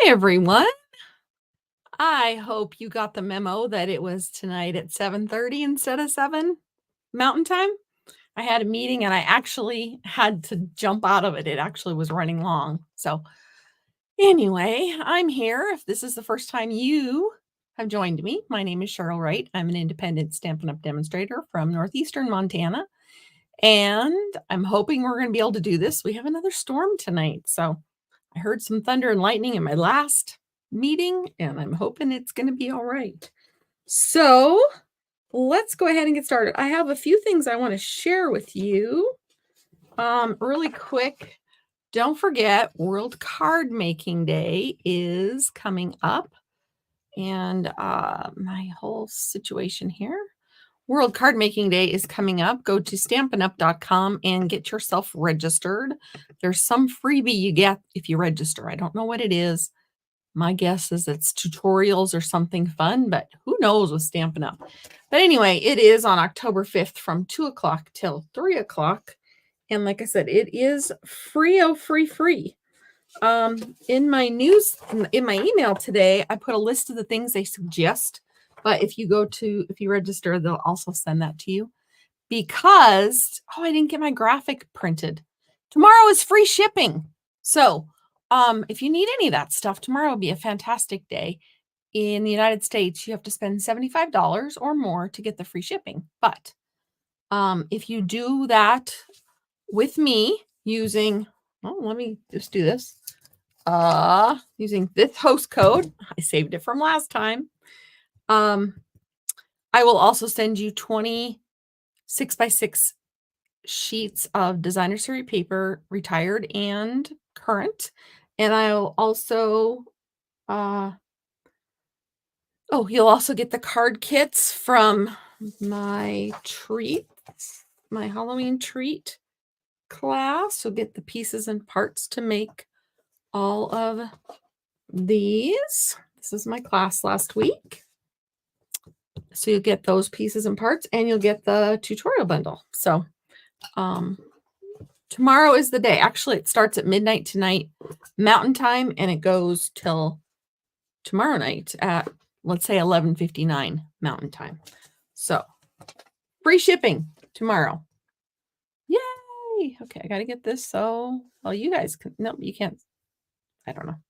Everyone. I hope you got the memo that it was tonight at 7:30 instead of 7 Mountain Time. I had a meeting and I actually had to jump out of it. It actually was running long. So, anyway, I'm here. If this is the first time you have joined me, my name is Cheryl Wright. I'm an independent Stampin' Up! Demonstrator from northeastern Montana. And I'm hoping we're going to be able to do this. We have another storm tonight. So, I heard some thunder and lightning in my last meeting, and I'm hoping it's going to be all right. So let's go ahead and get started. I have a few things I want to share with you really quick. Don't forget, World Card Making Day is coming up, and my whole situation here. World Card Making Day is coming up. Go to stampinup.com and get yourself registered. There's some freebie you get if you register. I don't know what it is. My guess is it's tutorials or something fun, but who knows with Stampin' Up. But anyway, it is on October 5th from 2 o'clock till 3 o'clock. And like I said, it is free. In my email today, I put a list of the things they suggest. But if you register, they'll also send that to you because, I didn't get my graphic printed. Tomorrow is free shipping. So if you need any of that stuff, tomorrow will be a fantastic day. In the United States, you have to spend $75 or more to get the free shipping. But if you do that with me using, let me just do this. Using this host code, I saved it from last time. I will also send you 20 6x6 sheets of designer series paper, retired and current. And I'll also, you'll also get the card kits from my Halloween treat class. You'll get the pieces and parts to make all of these. This is my class last week. So you'll get those pieces and parts, and you'll get the tutorial bundle. So tomorrow is the day. Actually, it starts at midnight tonight, Mountain Time, and it goes till tomorrow night at, let's say, 11:59 Mountain Time. So free shipping tomorrow. Yay! Okay, I got to get this so, you guys can, no, you can't. I don't know.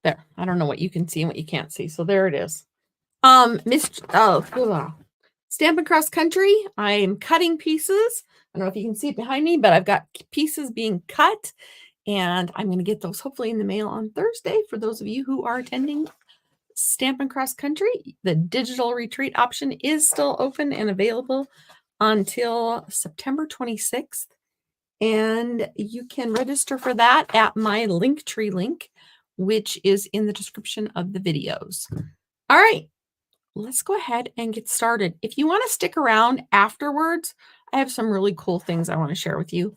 There, I don't know what you can see and what you can't see. So there it is. Stampin' Cross Country. I'm cutting pieces. I don't know if you can see it behind me, but I've got pieces being cut, and I'm going to get those hopefully in the mail on Thursday for those of you who are attending Stampin' Cross Country. The digital retreat option is still open and available until September 26th, and you can register for that at my Linktree link, which is in the description of the videos. All right. Let's go ahead and get started. If you want to stick around afterwards, I have some really cool things I want to share with you.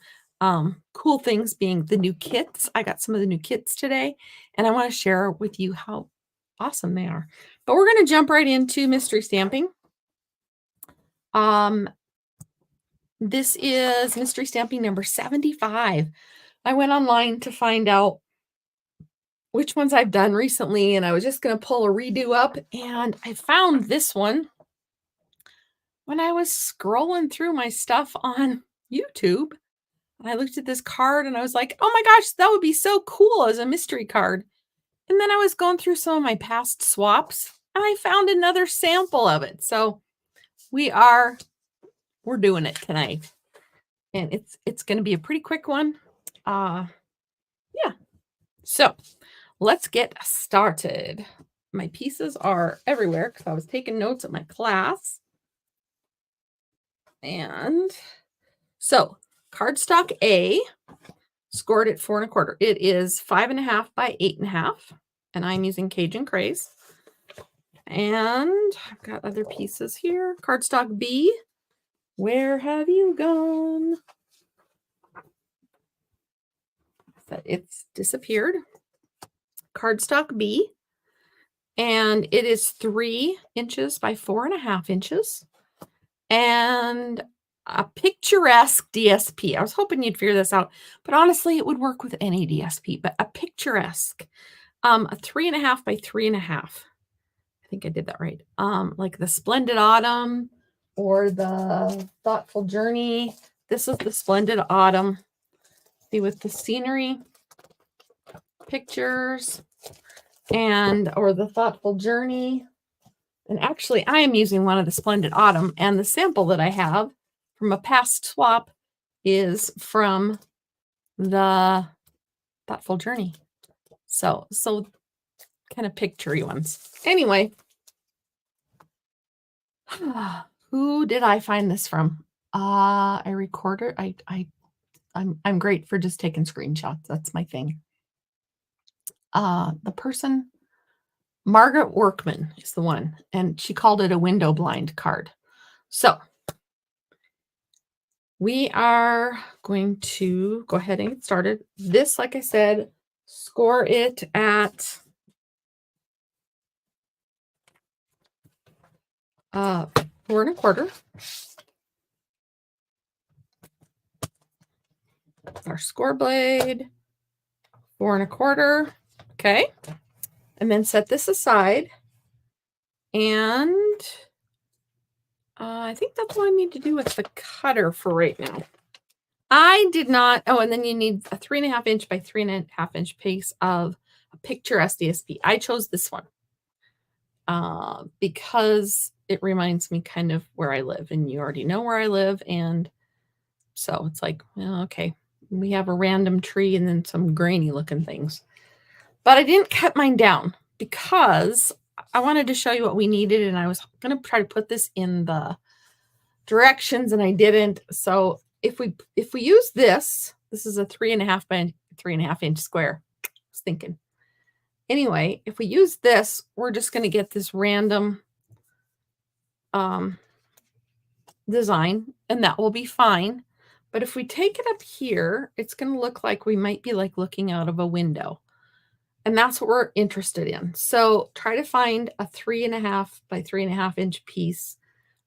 Cool things being the new kits. I got some of the new kits today, and I want to share with you how awesome they are. But we're going to jump right into mystery stamping. This is mystery stamping number 75. I went online to find out which ones I've done recently, and I was just going to pull a redo up, and I found this one when I was scrolling through my stuff on YouTube. I looked at this card and I was like, oh my gosh, that would be so cool as a mystery card. And then I was going through some of my past swaps and I found another sample of it. So we're doing it tonight, and it's going to be a pretty quick one. Yeah. So let's get started. My pieces are everywhere because I was taking notes at my class. And so cardstock A, scored at 4 1/4. It is 5.5 by 8.5, and I'm using Cajun Craze. And I've got other pieces here. Cardstock B, where have you gone? It's disappeared. Cardstock B, and it is 3 inches by 4.5 inches, and a picturesque DSP. I was hoping you'd figure this out, but honestly, it would work with any DSP, but a picturesque. A 3.5 by 3.5. I think I did that right. Like the Splendid Autumn or the Thoughtful Journey. This is the Splendid Autumn. See, with the scenery, pictures, and or the Thoughtful Journey. And actually, I am using one of the Splendid Autumn, and the sample that I have from a past swap is from the Thoughtful Journey. So kind of picture-y ones. Anyway, who did I find this from? I recorded. I'm great for just taking screenshots. That's my thing. The person, Margaret Workman is the one, and she called it a window blind card. So we are going to go ahead and get started. This, like I said, score it at 4 1/4. Our score blade, 4 1/4. Okay. And then set this aside. And I think that's all I need to do with the cutter for right now. I did not. Oh, and then you need a 3.5 inch by 3.5 inch piece of a picture SDSP. I chose this one because it reminds me kind of where I live, and you already know where I live. And so it's like, well, okay, we have a random tree and then some grainy looking things. But I didn't cut mine down because I wanted to show you what we needed, and I was going to try to put this in the directions, and I didn't. So if we use this is a 3.5 by 3.5 inch square. I was thinking. Anyway, if we use this, we're just going to get this random design, and that will be fine. But if we take it up here, it's going to look like we might be like looking out of a window. And that's what we're interested in. So try to find a 3.5 by 3.5 inch piece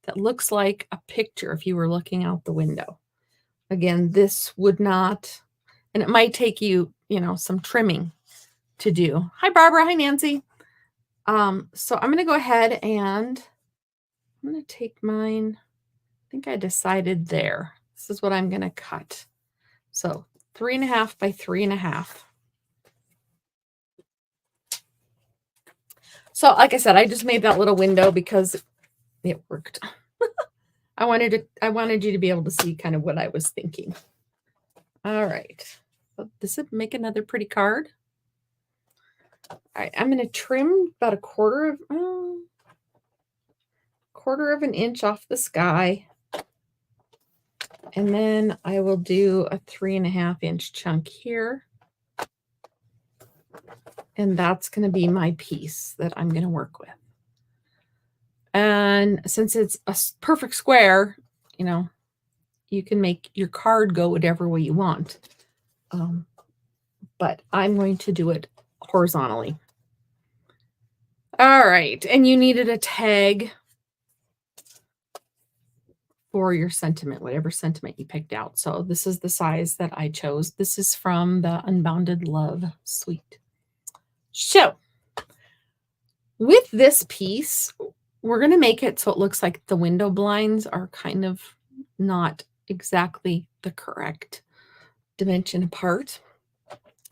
that looks like a picture if you were looking out the window. Again, this would not, and it might take you, some trimming to do. Hi, Barbara. Hi, Nancy. So I'm going to go ahead and I'm going to take mine. I think I decided there. This is what I'm going to cut. So 3.5 by 3.5. So like I said, I just made that little window because it worked. I wanted you to be able to see kind of what I was thinking. All right. So this would make another pretty card. All right, I'm going to trim about a quarter of an inch off the sky. And then I will do a 3.5 inch chunk here. And that's going to be my piece that I'm going to work with. And since it's a perfect square, you can make your card go whatever way you want. But I'm going to do it horizontally. All right. And you needed a tag for your sentiment, whatever sentiment you picked out. So this is the size that I chose. This is from the Unbounded Love Suite. So with this piece, we're going to make it so it looks like the window blinds are kind of not exactly the correct dimension apart.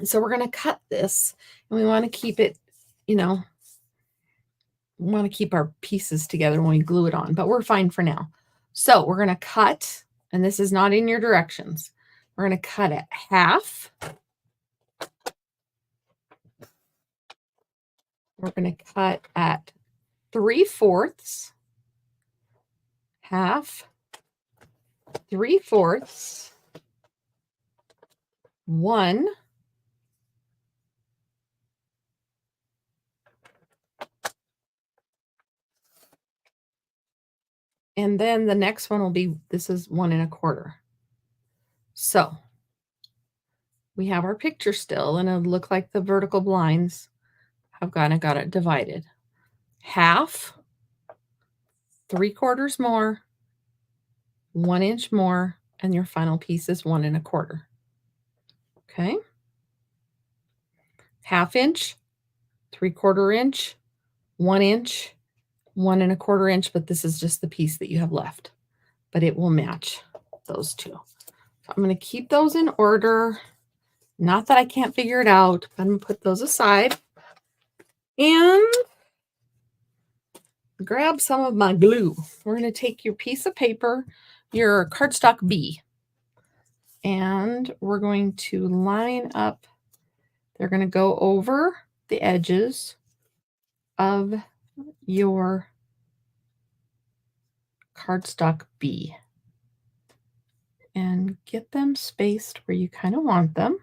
So we're going to cut this, and we want to keep it, we want to keep our pieces together when we glue it on, but we're fine for now. So we're going to cut, and this is not in your directions. We're going to cut it half. We're going to cut at 3/4, half, 3/4, 1, and then the next one will be, this is 1 1/4. So we have our picture still, and it'll look like the vertical blinds have got it divided. Half, 3/4 more, 1 inch more, and your final piece is 1 1/4. Okay. 1/2 inch, 3/4 inch, 1 inch, 1 1/4 inch, but this is just the piece that you have left, but it will match those two. So I'm going to keep those in order. Not that I can't figure it out, but I'm going to put those aside and grab some of my glue. We're going to take your piece of paper, your cardstock B, and we're going to line up. They're going to go over the edges of your cardstock B and get them spaced where you kind of want them.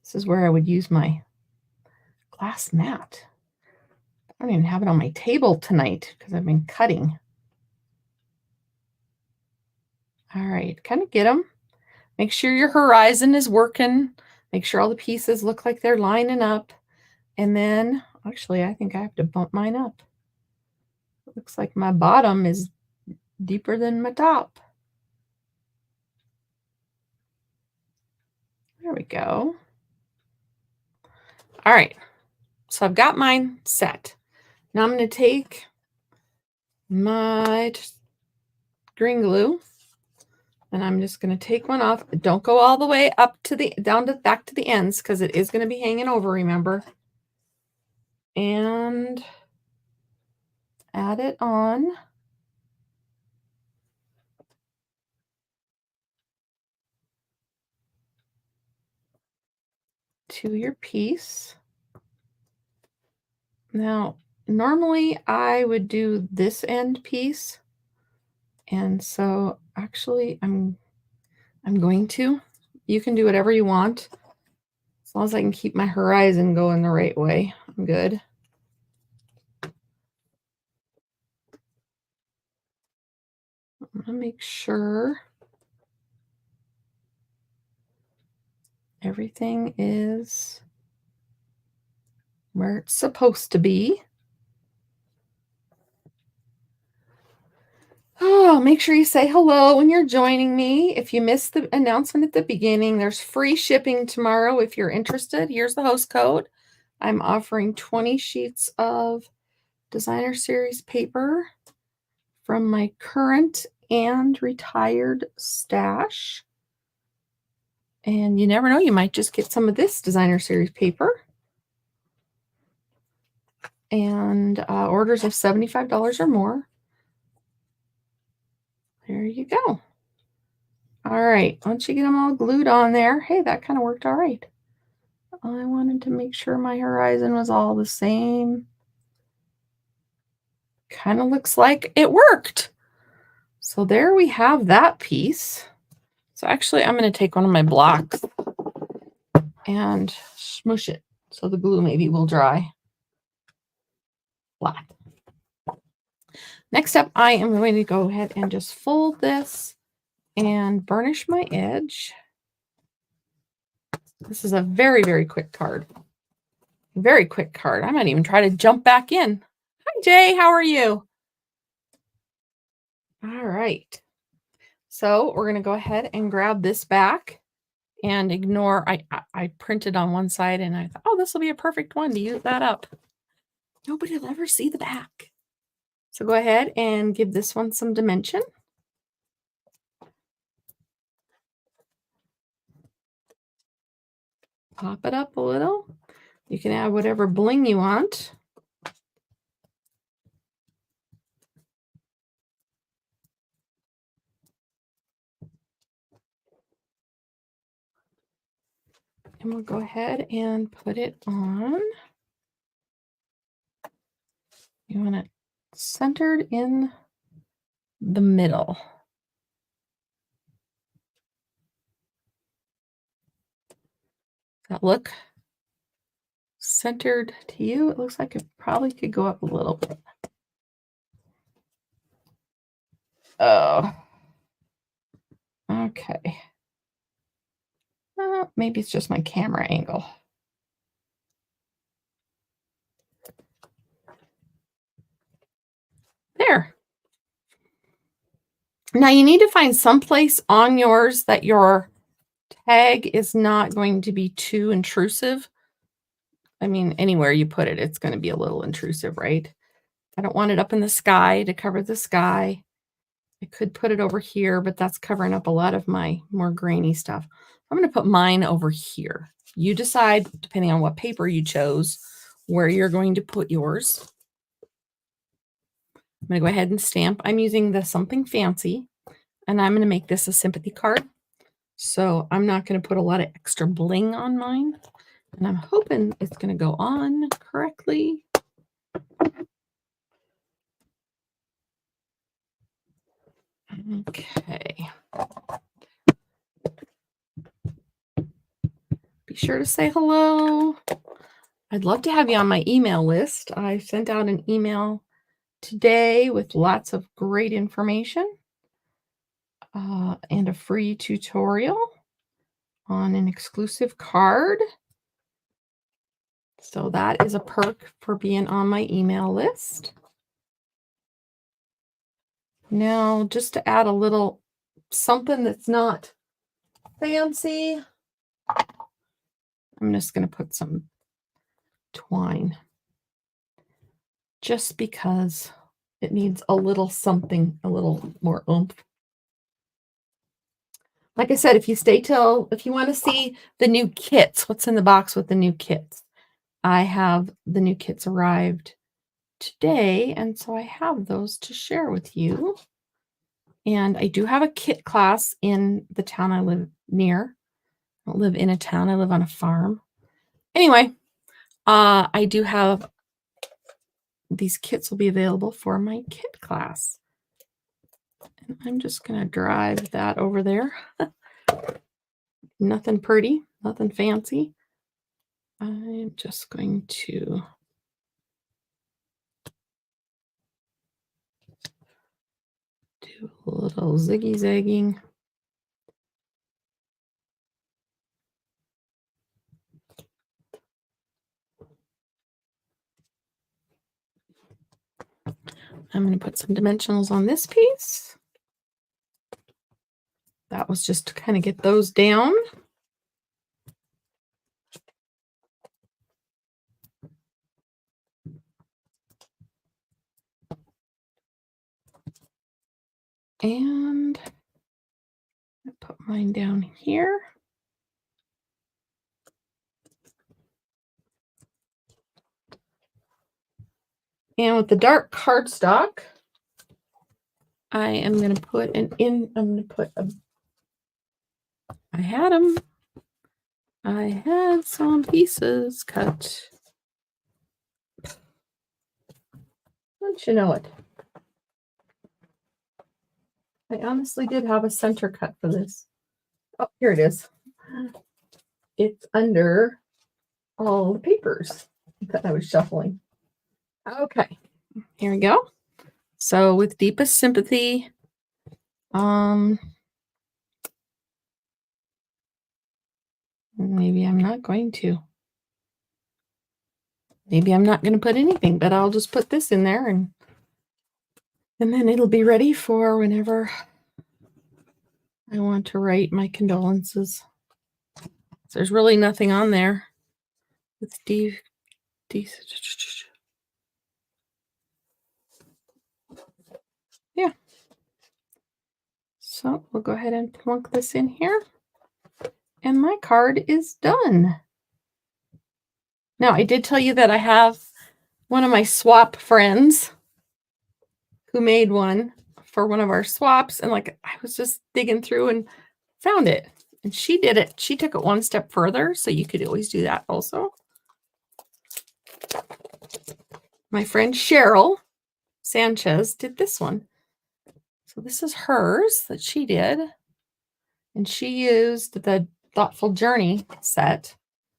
This is where I would use my glass mat. I don't even have it on my table tonight because I've been cutting. All right, kind of get them. Make sure your horizon is working. Make sure all the pieces look like they're lining up. And then, actually, I think I have to bump mine up. It looks like my bottom is deeper than my top. There we go. All right, so I've got mine set. Now I'm going to take my green glue and I'm just going to take one off. Don't go all the way up to the back to the ends because it is going to be hanging over, remember. And add it on. To your piece. Now, normally I would do this end piece. And so actually I'm going to. You can do whatever you want. As long as I can keep my horizon going the right way, I'm good. I'm going to make sure everything is where it's supposed to be. Oh, make sure you say hello when you're joining me. If you missed the announcement at the beginning, there's free shipping tomorrow if you're interested. Here's the host code. I'm offering 20 sheets of designer series paper from my current and retired stash. And you never know, you might just get some of this designer series paper. And orders of $75 or more. There you go. All right, once you get them all glued on there, hey, that kind of worked all right. I wanted to make sure my horizon was all the same. Kind of looks like it worked. So there we have that piece. So actually, I'm going to take one of my blocks and smoosh it so the glue maybe will dry flat. Next up, I am going to go ahead and just fold this and burnish my edge. This is a very, very quick card. Very quick card. I might even try to jump back in. Hi, Jay. How are you? All right. So we're going to go ahead and grab this back and ignore. I printed on one side and I thought, oh, this will be a perfect one to use that up. Nobody will ever see the back. So go ahead and give this one some dimension. Pop it up a little. You can add whatever bling you want. And we'll go ahead and put it on. You want it centered in the middle. Does that look centered to you? It looks like it probably could go up a little bit. Oh, okay. Maybe it's just my camera angle. There. Now you need to find some place on yours that your tag is not going to be too intrusive. I mean, anywhere you put it, it's gonna be a little intrusive, right? I don't want it up in the sky to cover the sky. I could put it over here, but that's covering up a lot of my more grainy stuff. I'm gonna put mine over here. You decide, depending on what paper you chose, where you're going to put yours. I'm gonna go ahead and stamp. I'm using the Something Fancy, and I'm gonna make this a sympathy card. So I'm not gonna put a lot of extra bling on mine, and I'm hoping it's gonna go on correctly. Okay. Be sure to say hello. I'd love to have you on my email list. I sent out an email today with lots of great information and a free tutorial on an exclusive card. So that is a perk for being on my email list. Now, just to add a little something that's not fancy, I'm just going to put some twine just because it needs a little something, a little more oomph. Like I said, if you want to see the new kits, what's in the box with the new kits, I have the new kits arrived today, and so I have those to share with you. And I do have a kit class in the town I live near. I don't live in a town, I live on a farm. Anyway, I do have these kits will be available for my kit class. And I'm just going to drive that over there. Nothing pretty, nothing fancy. I'm just going to do a little ziggy-zagging. I'm going to put some dimensionals on this piece. That was just to kind of get those down. And I put mine down here. And with the dark cardstock, I am going to put I had them. I had some pieces cut. Don't you know it? I honestly did have a center cut for this. Oh, here it is. It's under all the papers that I was shuffling. Okay, here we go. So with deepest sympathy, maybe I'm not going to. Maybe I'm not going to put anything, but I'll just put this in there and then it'll be ready for whenever I want to write my condolences. So there's really nothing on there. It's yeah. So we'll go ahead and plunk this in here. And my card is done. Now, I did tell you that I have one of my swap friends who made one for one of our swaps. And like, I was just digging through and found it. And she did it. She took it one step further. So you could always do that also. My friend Cheryl Sanchez did this one. So this is hers that she did. And she used the Thoughtful Journey set.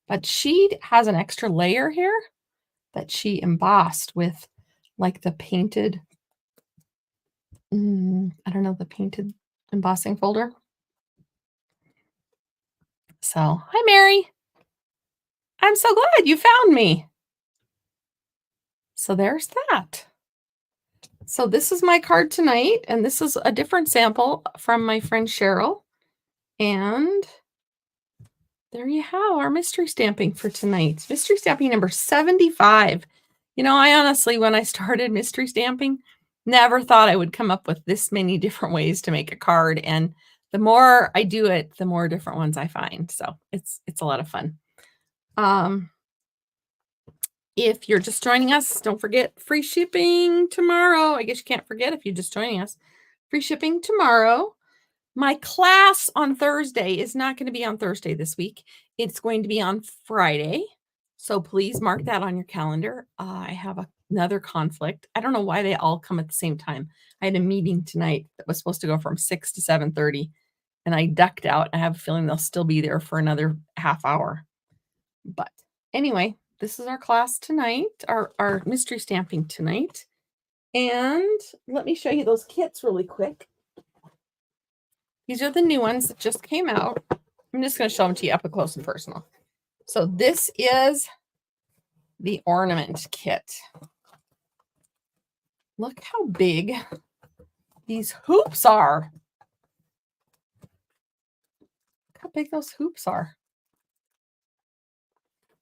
But she has an extra layer here that she embossed with like the painted, I don't know, the painted embossing folder. So, hi, Mary. I'm so glad you found me. So there's that. So this is my card tonight, and this is a different sample from my friend Cheryl. And there you have our mystery stamping for tonight. Mystery stamping number 75. You know, I honestly, when I started mystery stamping, never thought I would come up with this many different ways to make a card. And the more I do it, the more different ones I find. So it's a lot of fun. If you're just joining us, don't forget free shipping tomorrow. I guess you can't forget if you're just joining us. Free shipping tomorrow. My class on Thursday is not going to be on Thursday this week. It's going to be on Friday. So please mark that on your calendar. I have another conflict. I don't know why they all come at the same time. I had a meeting tonight that was supposed to go from 6 to 7:30, and I ducked out. I have a feeling they'll still be there for another half hour. But anyway, this is our class tonight, our mystery stamping tonight. And let me show you those kits really quick. These are the new ones that just came out. I'm just going to show them to you up close and personal. So this is the ornament kit. Look how big these hoops are. Look how big those hoops are.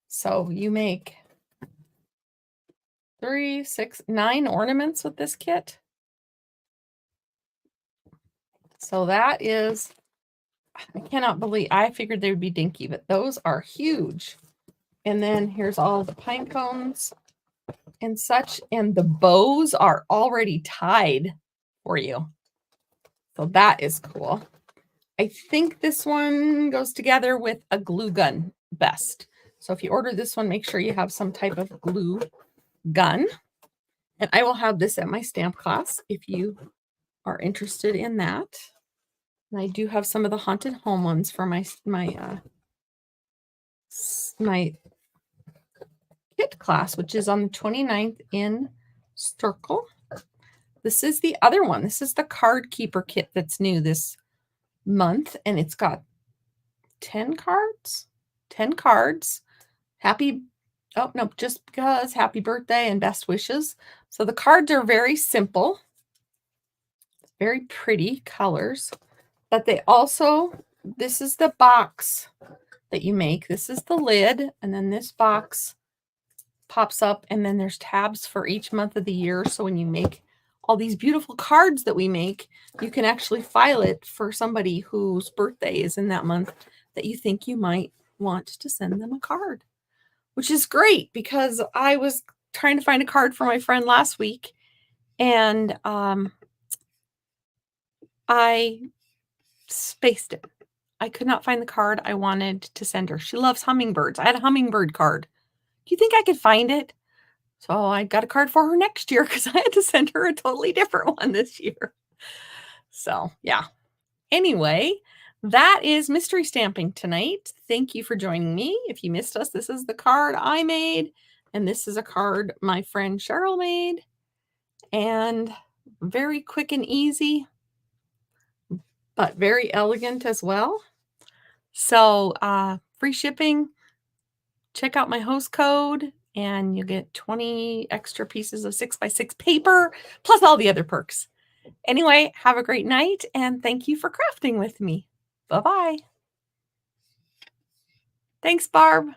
So you make 3, 6, 9 ornaments with this kit. So that is, I cannot believe, I figured they would be dinky, but those are huge. And then here's all the pine cones and such, and the bows are already tied for you. So that is cool. I think this one goes together with a glue gun best. So if you order this one, make sure you have some type of glue gun. And I will have this at my stamp class if you are interested in that. And I do have some of the haunted home ones for my kit class, which is on the 29th in Circle. This is the other one. This is the card keeper kit that's new this month, and it's got 10 cards. 10 cards. Just because happy birthday and best wishes. So the cards are very simple, very pretty colors, but they also, this is the box that you make. This is the lid, and then this box pops up, and then there's tabs for each month of the year. So when you make all these beautiful cards that we make, you can actually file it for somebody whose birthday is in that month that you think you might want to send them a card, which is great because I was trying to find a card for my friend last week, and I spaced it. I could not find the card I wanted to send her. She loves hummingbirds. I had a hummingbird card. Do you think I could find it? So I got a card for her next year because I had to send her a totally different one this year. So yeah. Anyway, that is mystery stamping tonight. Thank you for joining me. If you missed us, this is the card I made, and this is a card my friend Cheryl made, and very quick and easy, but very elegant as well. So free shipping. Check out my host code, and you'll get 20 extra pieces of 6x6 paper, plus all the other perks. Anyway, have a great night, and thank you for crafting with me. Bye-bye. Thanks, Barb.